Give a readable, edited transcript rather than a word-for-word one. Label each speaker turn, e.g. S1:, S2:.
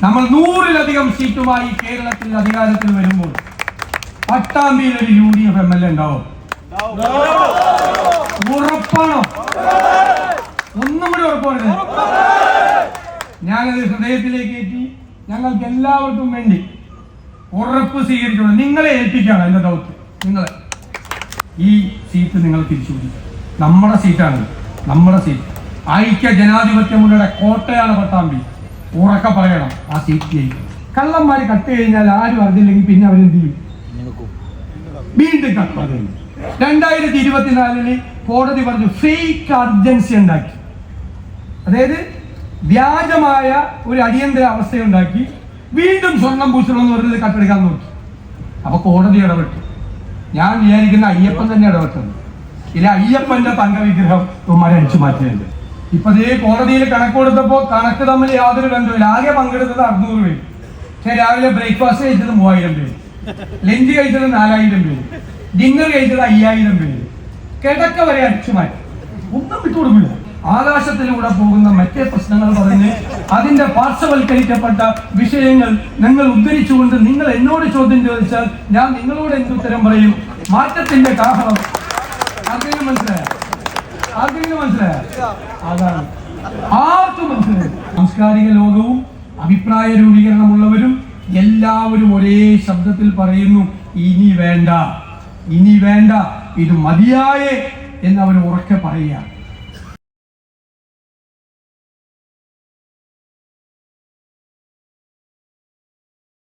S1: നമ്മൾ 100-ലധികം സീറ്റുമായി കേരളത്തിൽ അധികാരത്തിൽ വരുമ്പോൾ പട്ടാമ്പിയിൽ ഒരു UDF MLA ഉണ്ടാവും. ഉറപ്പാണോ? ഒന്നും കൂടി ഉറപ്പാണ്. ഞാനത് ഹൃദയത്തിലേക്ക് എത്തി. ഞങ്ങൾക്ക് എല്ലാവർക്കും വേണ്ടി ഉറപ്പ് സ്വീകരിച്ചുകൊണ്ട് നിങ്ങളെ ഏൽപ്പിക്കുകയാണ് എന്റെ ദൗത്യം. നിങ്ങളെ ഈ സീറ്റ് നിങ്ങൾ തിരിച്ചു പിടിക്കും. നമ്മുടെ സീറ്റാണ്, നമ്മുടെ സീറ്റ്. ഐക്യ ജനാധിപത്യ മുന്നണിയുടെ കോട്ടയാണ് പട്ടാമ്പി. ഉറക്കെ പറയണം, ആ സീറ്റ് ജയിക്കും. കള്ളന്മാര് കട്ട് കഴിഞ്ഞാൽ ആരും അറിഞ്ഞില്ലെങ്കിൽ പിന്നെ അവരെന്ത് ചെയ്യും? വീണ്ടും കട്ട്. 2024 കോടതി പറഞ്ഞു ഫേക്ക് അർജൻസി ഉണ്ടാക്കി, അതായത് വ്യാജമായ ഒരു അടിയന്തര അവസ്ഥയുണ്ടാക്കി വീണ്ടും സ്വർണം പൂശണമെന്ന് പറഞ്ഞത് കട്ടെടുക്കാൻ നോക്കി. അപ്പൊ കോടതി ഇടപെട്ടു. ഞാൻ വിചാരിക്കുന്ന അയ്യപ്പൻ തന്നെ ഇടപെട്ടത്. ഇല്ല, അയ്യപ്പന്റെ തങ്കവിഗ്രഹം ഇവന്മാരെ അടിച്ചു മാറ്റിയുണ്ട്. ഇപ്പൊ ഇതേ കോടതിയിൽ കണക്ക് കൊടുത്തപ്പോ കണക്ക് തമ്മിൽ യാതൊരു ബന്ധമില്ല. ആകെ പങ്കെടുത്തത് 600 പേര്. പക്ഷെ രാവിലെ ബ്രേക്ക്ഫാസ്റ്റ് കഴിച്ചത് 3000 പേര്, ലഞ്ച് കഴിച്ചത് 4000 പേര്, ഡിന്നർ കഴിച്ചത് 5000 പേര്. കിടക്ക വരെ അടിച്ചു മാറ്റി. ഒന്നും വിട്ടുകൊടുക്കില്ല. ആകാശത്തിലൂടെ പോകുന്ന മറ്റേ പ്രശ്നങ്ങൾ പറഞ്ഞ് അതിന്റെ പാർശ്വവൽക്കരിക്കപ്പെട്ട വിഷയങ്ങൾ നിങ്ങൾ ഉദ്ധരിച്ചുകൊണ്ട് നിങ്ങൾ എന്നോട് ചോദ്യം ചോദിച്ചാൽ ഞാൻ നിങ്ങളോട് എന്തുത്തരം പറയും? മാറ്റത്തിന്റെ കാഹളം ആർക്കെങ്കിലും മനസ്സിലായ? അതാണ് ആർക്കും മനസ്സിലായി. സാംസ്കാരിക ലോകവും അഭിപ്രായ രൂപീകരണമുള്ളവരും എല്ലാവരും ഒരേ ശബ്ദത്തിൽ പറയുന്നു, ഇനി വേണ്ട, ഇത് മതിയായേ എന്ന് അവർ ഉറക്കെ പറയുക.